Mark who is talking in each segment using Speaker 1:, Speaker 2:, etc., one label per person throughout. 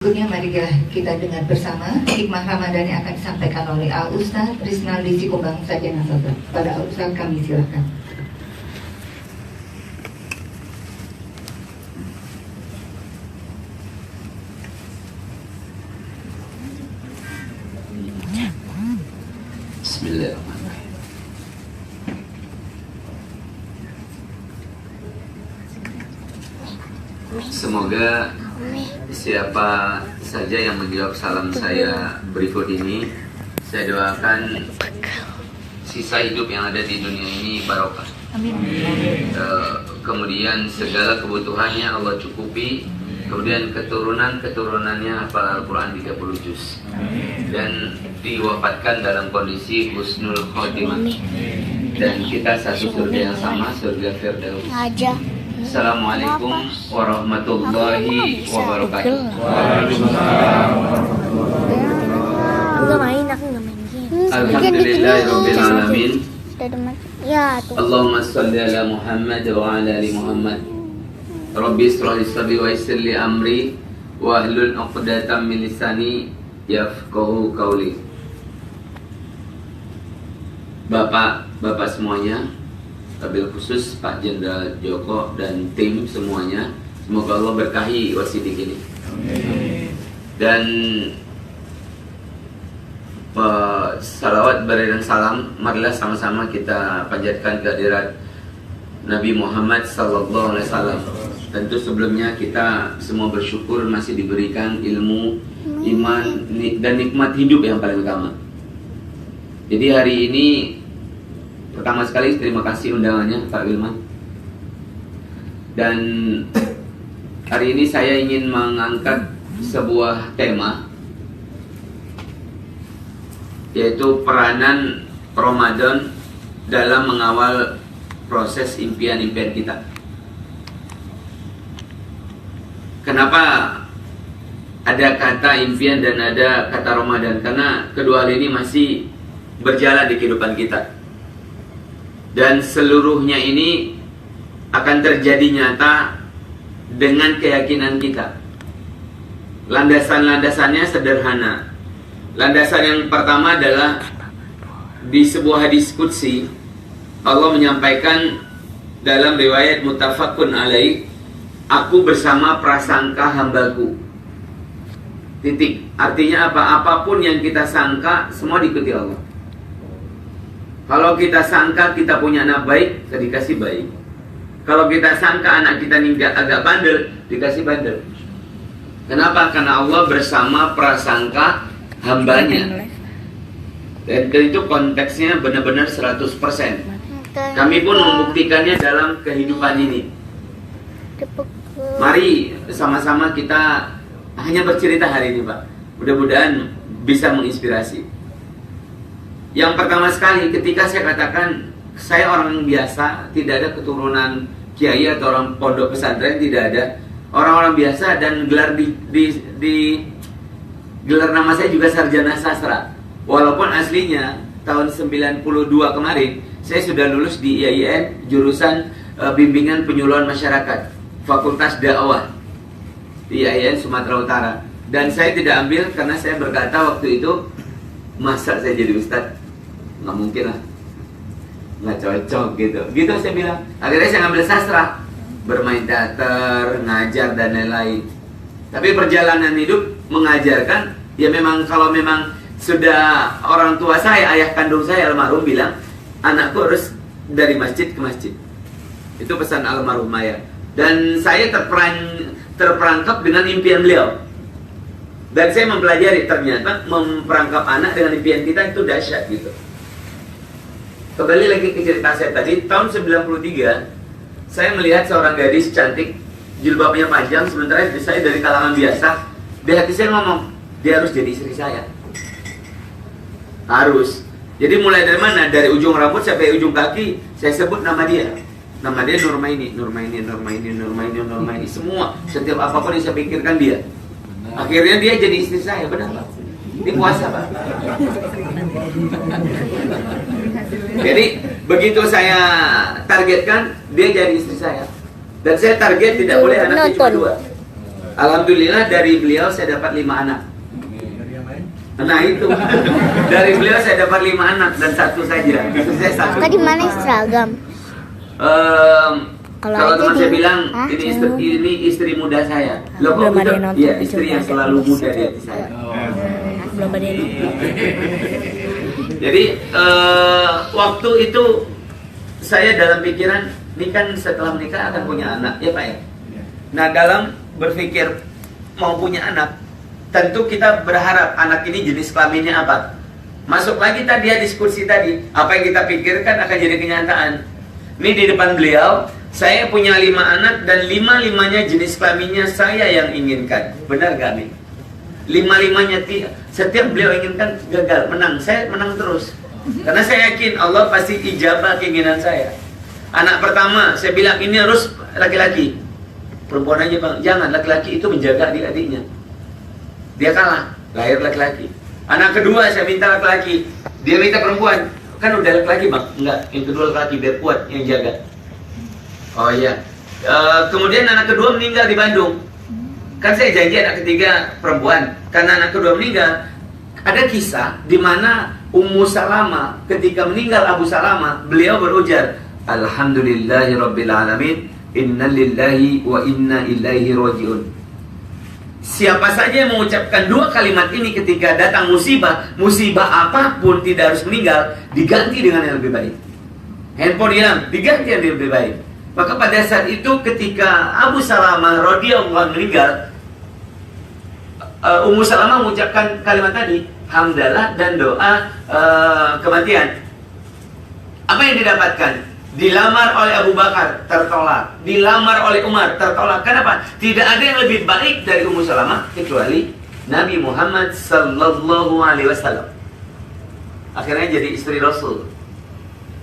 Speaker 1: Berikutnya mari kita dengar bersama hikmah Ramadan yang akan disampaikan oleh Al Ustaz Riznaldi Sikumbang Sarjana Sastra. Pada Al Ustaz kami silakan.
Speaker 2: Bismillahirrahmanirrahim. Semoga siapa saja yang menjawab salam saya berikut ini, saya doakan sisa hidup yang ada di dunia ini barokah. Amin. Kemudian segala kebutuhannya Allah cukupi. Kemudian keturunan-keturunannya hafal Al-Quran 30 juz. Dan diwafatkan dalam kondisi husnul khotimah. Dan kita satu surga yang sama, surga Firdaus. Assalamualaikum warahmatullahi wabarakatuh. Alhamdulillahirabbil alamin. Allahumma shalli ala Muhammad wa ala ali Muhammad. Rabbi ishrah li sadri wa yassir li amri wa hlul 'uqdatam min lisani yafqahu qawli. Bapak semuanya, wabil khusus Pak Jenderal Joko dan tim semuanya, semoga Allah berkahi wasidik ini. Amin. Dan salawat beriring salam, marilah sama-sama kita panjatkan kehadirat Nabi Muhammad sallallahu alaihi wasallam. Tentu sebelumnya kita semua bersyukur masih diberikan ilmu, iman, dan nikmat hidup yang paling utama. Jadi hari ini pertama sekali terima kasih undangannya Pak Wilman. Dan hari ini saya ingin mengangkat sebuah tema, yaitu peranan Ramadan dalam mengawal proses impian-impian kita. Kenapa ada kata impian dan ada kata Ramadan? Karena kedua hal ini masih berjalan di kehidupan kita. Dan seluruhnya ini akan terjadi nyata dengan keyakinan kita. Landasan-landasannya sederhana. Landasan yang pertama adalah di sebuah hadis qudsi, Allah menyampaikan dalam riwayat muttafaqun alaih, aku bersama prasangka hambaku. Titik. Artinya apa? Apapun yang kita sangka, semua diikuti Allah. Kalau kita sangka kita punya anak baik, dikasih baik. Kalau kita sangka anak kita agak bandel, dikasih bandel. Kenapa? Karena Allah bersama prasangka hambanya. Dan itu konteksnya benar-benar 100%. Kami pun membuktikannya dalam kehidupan ini. Mari sama-sama kita hanya bercerita hari ini, Pak. Mudah-mudahan bisa menginspirasi. Yang pertama sekali, ketika saya katakan saya orang biasa, tidak ada keturunan kiai atau orang pondok pesantren, tidak ada. Orang-orang biasa, dan gelar gelar nama saya juga sarjana sastra. Walaupun aslinya tahun 92 kemarin saya sudah lulus di IAIN jurusan bimbingan penyuluhan masyarakat, Fakultas Dakwah di IAIN Sumatera Utara. Dan saya tidak ambil karena saya berkata waktu itu, masa saya jadi ustadz? Nggak mungkin lah, nggak cocok gitu. Gitu saya bilang. Akhirnya saya ngambil sastra, bermain teater, ngajar dan lain-lain. Tapi perjalanan hidup mengajarkan, ya memang kalau memang sudah orang tua saya, ayah kandung saya almarhum bilang, anakku harus dari masjid ke masjid. Itu pesan almarhum ayah. Dan saya terperangkap dengan impian beliau. Dan saya mempelajari, ternyata memperangkap anak dengan impian kita itu dahsyat gitu. Kembali lagi ke cerita saya tadi, tahun 93 saya melihat seorang gadis cantik, jilbabnya panjang, sementara saya dari kalangan biasa. Di hati saya ngomong, dia harus jadi istri saya. Harus. Jadi mulai dari mana? Dari ujung rambut sampai ujung kaki, saya sebut nama dia. Nama dia Nurmaini, Nurmaini, Nurmaini, Nurmaini, Nurmaini. Semua, setiap apapun yang saya pikirkan dia. Akhirnya dia jadi istri saya, benar Pak? Ini puasa Pak. Jadi begitu saya targetkan, dia jadi istri saya. Dan saya target tidak boleh anaknya cuma 2. Alhamdulillah dari beliau saya dapat 5 anak. Nah itu dari beliau saya dapat 5 anak dan 1 saja. Saya 1.
Speaker 3: Kakak di mana seragam?
Speaker 2: Kalau teman saya bilang ini istri muda saya. Loh kok gitu? Iya, istri yang selalu muda di hati saya.
Speaker 3: Belum ada yang
Speaker 2: Jadi waktu itu saya dalam pikiran, ini kan setelah menikah akan punya anak, ya Pak ya. Nah dalam berpikir mau punya anak, tentu kita berharap anak ini jenis kelaminnya apa. Masuk lagi tadi ya diskusi tadi, apa yang kita pikirkan akan jadi kenyataan. Ini di depan beliau, saya punya 5 anak dan 5-5-nya jenis kelaminnya saya yang inginkan. Benar gak nih? 5-5-nya setiap beliau inginkan gagal, menang. Saya menang terus. Karena saya yakin Allah pasti ijabah keinginan saya. Anak pertama, saya bilang ini harus laki-laki. Perempuan aja bang, jangan, laki-laki itu menjaga adik-adiknya. Dia kalah, lahir laki-laki. Anak kedua saya minta laki-laki, dia minta perempuan. Kan udah laki-laki bang, enggak, yang kedua laki-laki biar kuat yang jaga. Oh iya. Kemudian anak kedua meninggal di Bandung. Kan saya janji anak ketiga perempuan. Karena anak kedua meninggal, ada kisah di mana Ummu Salama ketika meninggal Abu Salama, beliau berujar, Alhamdulillahirabbil alamin, inna lillahi wa inna ilaihi rajiun. Siapa saja yang mengucapkan 2 kalimat ini ketika datang musibah, musibah apapun tidak harus meninggal, diganti dengan yang lebih baik. Handphone hilang, diganti yang lebih baik. Maka pada saat itu ketika Abu Salama radhiyallahu anhu meninggal, Ummu Salamah mengucapkan kalimat tadi, hamdalah dan doa kematian. Apa yang didapatkan? Dilamar oleh Abu Bakar, tertolak. Dilamar oleh Umar, tertolak. Kenapa? Tidak ada yang lebih baik dari Ummu Salamah kecuali Nabi Muhammad sallallahu alaihi wasallam. Akhirnya jadi istri Rasul.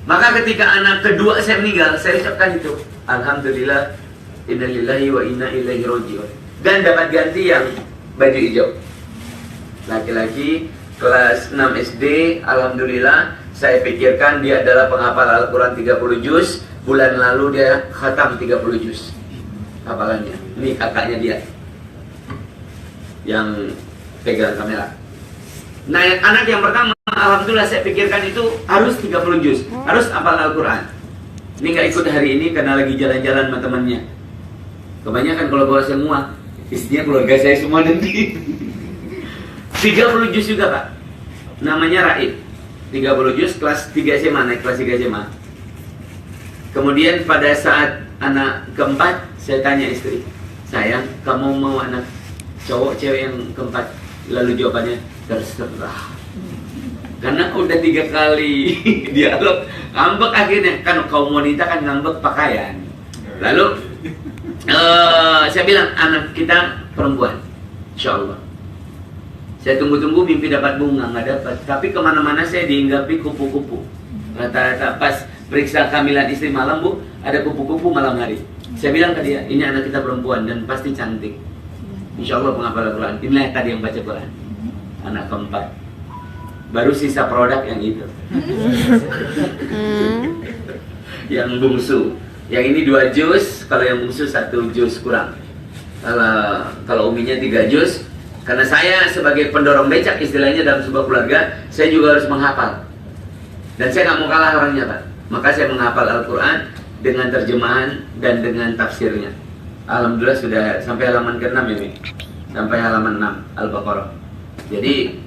Speaker 2: Maka ketika anak kedua saya meninggal, saya ucapkan itu, alhamdulillah, innalillahi wa inna ilaihi rajiun. Dan dapat ganti yang baju hijau. Laki-laki kelas 6 SD, alhamdulillah, saya pikirkan dia adalah penghafal Al-Quran 30 juz. Bulan lalu dia khatam 30 juz hafalannya. Ini kakaknya dia yang pegang kamera. Nah, anak yang pertama, alhamdulillah saya pikirkan itu harus 30 juz, harus hafal Al-Quran. Ini gak ikut hari ini karena lagi jalan-jalan sama temannya. Kebanyakan kalau bawa semua, istrinya keluarga saya semua nanti. 30 juz juga Pak. Namanya Raid. 30 juz kelas 3 SMA, naik kelas 3 SMA. Kemudian pada saat anak keempat, saya tanya istri, sayang, kamu mau anak cowok cewek yang keempat? Lalu jawabannya, terserah. Karena udah 3 kali dialog, ngambek akhirnya. Kan kaum wanita kan ngambek pakaian. Lalu saya bilang, anak kita perempuan, insya Allah. Saya tunggu-tunggu mimpi dapat bunga, nggak dapat. Tapi kemana-mana saya diinggapi kupu-kupu. Rata-rata pas periksa kehamilan istri malam, Bu, ada kupu-kupu malam hari. Saya bilang ke dia, ini anak kita perempuan dan pasti cantik. Insya Allah penghafal Al-Quran. Inilah tadi yang baca Quran. Anak keempat. Baru sisa produk yang itu. Yang bungsu. Yang ini 2 juz, kalau yang bungsu 1 juz kurang. Kalau uminya 3 juz. Karena saya sebagai pendorong becak istilahnya dalam sebuah keluarga, saya juga harus menghafal. Dan saya nggak mau kalah orangnya Pak. Maka saya menghafal Al-Quran dengan terjemahan dan dengan tafsirnya. Alhamdulillah sudah sampai halaman ke-6 ini. Sampai halaman 6 Al-Baqarah. Jadi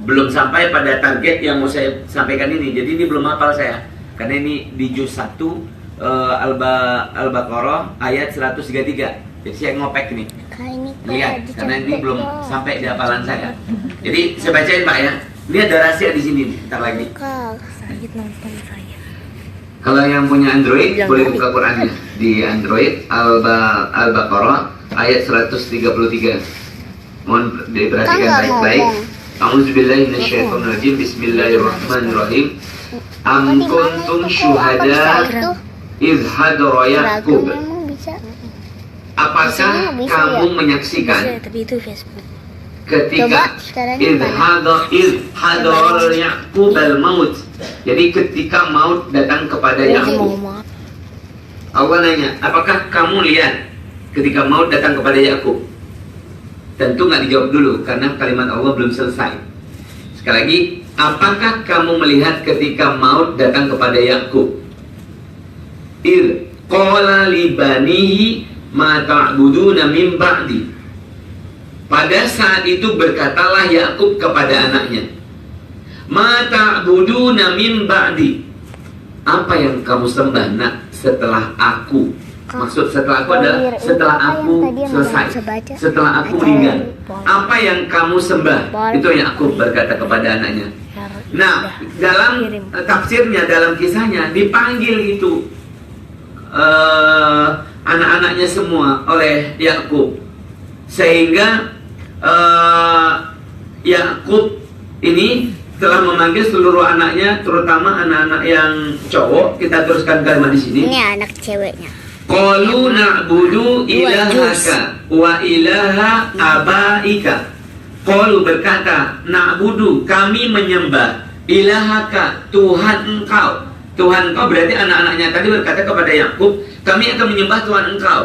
Speaker 2: belum sampai pada target yang mau saya sampaikan ini. Jadi ini belum hafal saya. Karena ini di juz 1 Al-Baqarah ayat 133. Jadi saya ngopek nih. Lihat, karena ini belum sampai di hafalan saya. Jadi saya bacain Pak ya. Ini ada rahasia di sini. Ntar lagi. Kalau yang punya Android boleh buka Qurannya di Android Al-Baqarah ayat 133. Mohon diperhatikan baik-baik. A'udzubillahi minasyaitonirrajim. Bismillahirrahmanirrahim. Am kuntum syuhada idh hadara Yaqub. Apakah kamu menyaksikan ketika idh hadara Yaqub al-maut. Jadi ketika maut datang kepada Yaqub. Allah nanya, apakah kamu lihat ketika maut datang kepada Yakub? Tentu nggak dijawab dulu karena kalimat Allah belum selesai. Sekali lagi, apakah kamu melihat ketika maut datang kepada Yakub? Qala li banihi ma ta'buduna min ba'di. Pada saat itu berkatalah Yakub kepada anaknya, ma ta'buduna min ba'di. Apa yang kamu sembah nak setelah aku? Maksud setelah aku adalah setelah aku selesai, setelah aku meninggal. Apa yang kamu sembah? Itu yang Yakub berkata kepada anaknya. Nah, dalam tafsirnya, dalam kisahnya dipanggil itu anak-anaknya semua oleh Yakub, sehingga Yakub ini telah memanggil seluruh anaknya, terutama anak-anak yang cowok. Kita teruskan kalimat di sini.
Speaker 3: Ini anak ceweknya.
Speaker 2: Qalu na'budu ilahaka wa ilaha abaika. Qalu berkata, na'budu, kami menyembah, ilahaka, Tuhan engkau. Tuhan engkau berarti anak-anaknya tadi berkata kepada Yakub, kami akan menyembah Tuhan engkau.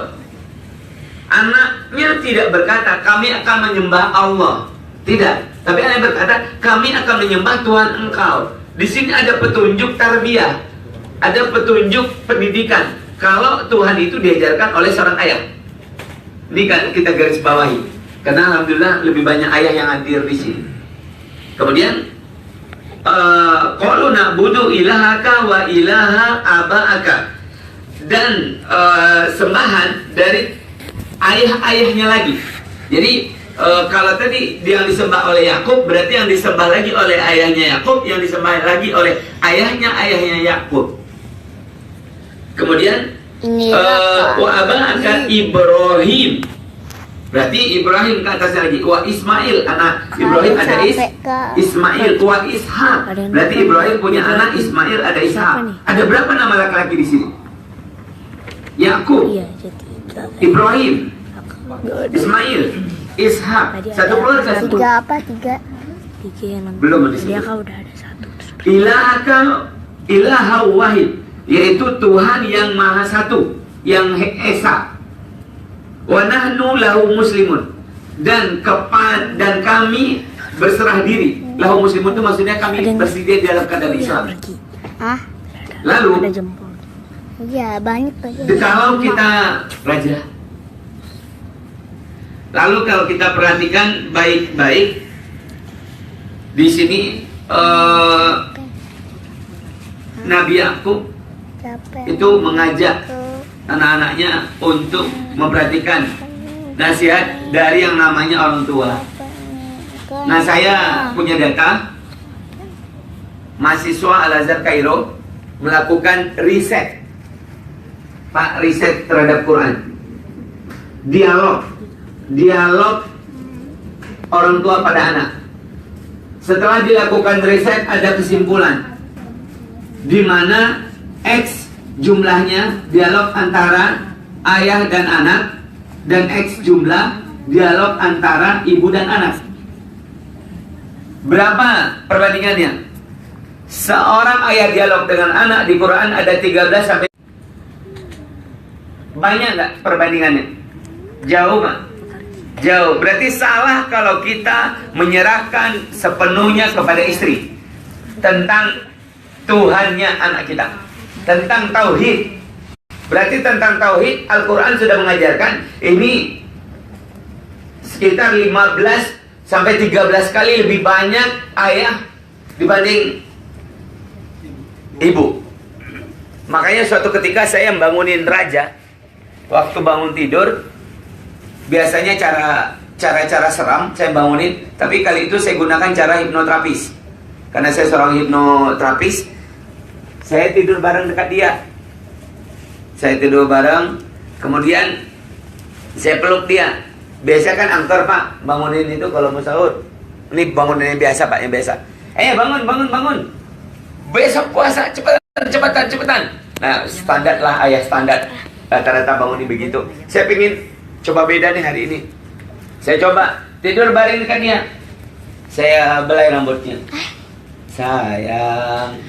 Speaker 2: Anaknya tidak berkata, kami akan menyembah Allah. Tidak. Tapi anaknya berkata, kami akan menyembah Tuhan engkau. Di sini ada petunjuk tarbiyah, ada petunjuk pendidikan. Kalau Tuhan itu diajarkan oleh seorang ayah. Ini kan kita garis bawahi. Karena alhamdulillah lebih banyak ayah yang hadir di sini. Kemudian qalu na'budu ilahaka wa ilaha abaaka. Dan sembahan dari ayah-ayahnya lagi. Jadi kalau tadi yang disembah oleh Yakub, berarti yang disembah lagi oleh ayahnya Yakub, yang disembah lagi oleh ayahnya Yakub. Kemudian wa abaaka Ibrahim. Berarti Ibrahim ke atasnya lagi. Wa Ismail, anak Ibrahim ada Ismail. Wa Ishak. Berarti Ibrahim punya anak Ismail, ada Ishak. Ada berapa nama laki-laki di sini? Yakub, Ibrahim, Ismail, Ishak. Satu keluarga.
Speaker 3: Tiga apa? Tiga yang
Speaker 2: belum disebut.
Speaker 3: dia kan udah ada satu.
Speaker 2: Ilahaka ilaha wahid, yaitu Tuhan yang maha satu, yang esa. Wa nahnu lahu muslimun, dan kami berserah diri. Lahu muslimun itu maksudnya kami bersedia dalam keadaan Islam.
Speaker 3: Ah?
Speaker 2: Lalu
Speaker 3: Ada jempol. Iya, banyak lagi.
Speaker 2: kalau kita raja, lalu kalau kita perhatikan baik-baik di sini, Nabi Yakub itu mengajak anak-anaknya untuk memperhatikan nasihat dari yang namanya orang tua. Nah, saya punya data, mahasiswa Al-Azhar Kairo melakukan riset, Pak, riset terhadap Quran. Dialog orang tua pada anak. Setelah dilakukan riset, ada kesimpulan di mana X jumlahnya dialog antara ayah dan anak, dan X jumlah dialog antara ibu dan anak. Berapa perbandingannya? Seorang ayah dialog dengan anak di Quran ada 13 sampai. Banyak nggak perbandingannya? Jauh nggak? Jauh. Berarti salah kalau kita menyerahkan sepenuhnya kepada istri tentang Tuhannya anak kita, tentang tauhid. Berarti tentang tauhid Al-Quran sudah mengajarkan ini sekitar 15 sampai 13 kali lebih banyak ayah dibanding ibu. Makanya suatu ketika saya bangunin raja, waktu bangun tidur, biasanya cara seram saya bangunin, tapi kali itu saya gunakan cara hipnoterapis. Karena saya seorang hipnoterapis, saya tidur bareng dekat dia. Saya tidur bareng, kemudian saya peluk dia. Biasa kan angker, Pak, bangunin itu kalau mau sahur. Ini bangunin yang biasa, Pak, yang biasa. Bangun. Besok puasa, cepetan. Nah, standar lah, ayah standar. Rata-rata bangunin begitu. Saya pingin coba beda nih hari ini. Saya coba tidur bareng dekat dia. Saya belai rambutnya. Sayang.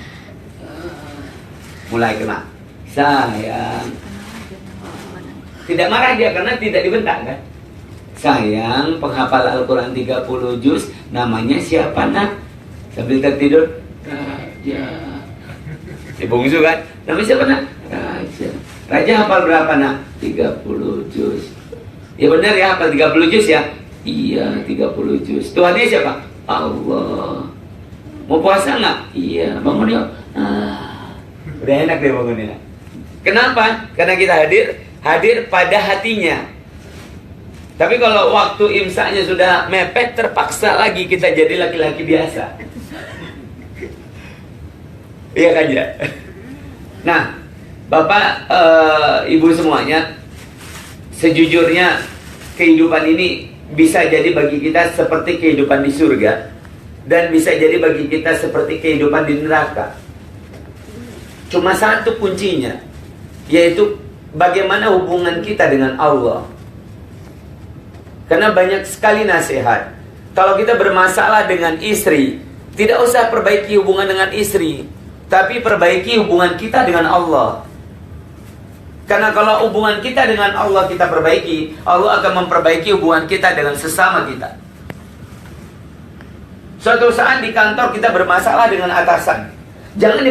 Speaker 2: Mulai kena. Sayang. Tidak marah dia karena tidak dibentak kan. Sayang, penghafal Al-Quran 30 juz, namanya siapa nak? Sambil tertidur, Raja. Si bungsu kan, namanya siapa nak? Raja. Raja hafal berapa nak? 30 juz. Ya benar ya, hafal 30 juz ya? Iya, 30 juz. Tuhannya siapa? Allah. Mau puasa nggak? Iya. Bangun yuk. Udah enak deh bangunnya. Kenapa? Karena kita hadir pada hatinya. Tapi kalau waktu imsaknya sudah mepet, terpaksa lagi kita jadi laki-laki biasa. Iya kan ya? Nah, Bapak, Ibu semuanya, sejujurnya kehidupan ini bisa jadi bagi kita seperti kehidupan di surga, dan bisa jadi bagi kita seperti kehidupan di neraka. Cuma satu kuncinya, yaitu bagaimana hubungan kita dengan Allah. Karena banyak sekali nasihat. Kalau kita bermasalah dengan istri, tidak usah perbaiki hubungan dengan istri, tapi perbaiki hubungan kita dengan Allah. Karena kalau hubungan kita dengan Allah kita perbaiki, Allah akan memperbaiki hubungan kita dengan sesama kita. Suatu saat di kantor kita bermasalah dengan atasan, jangan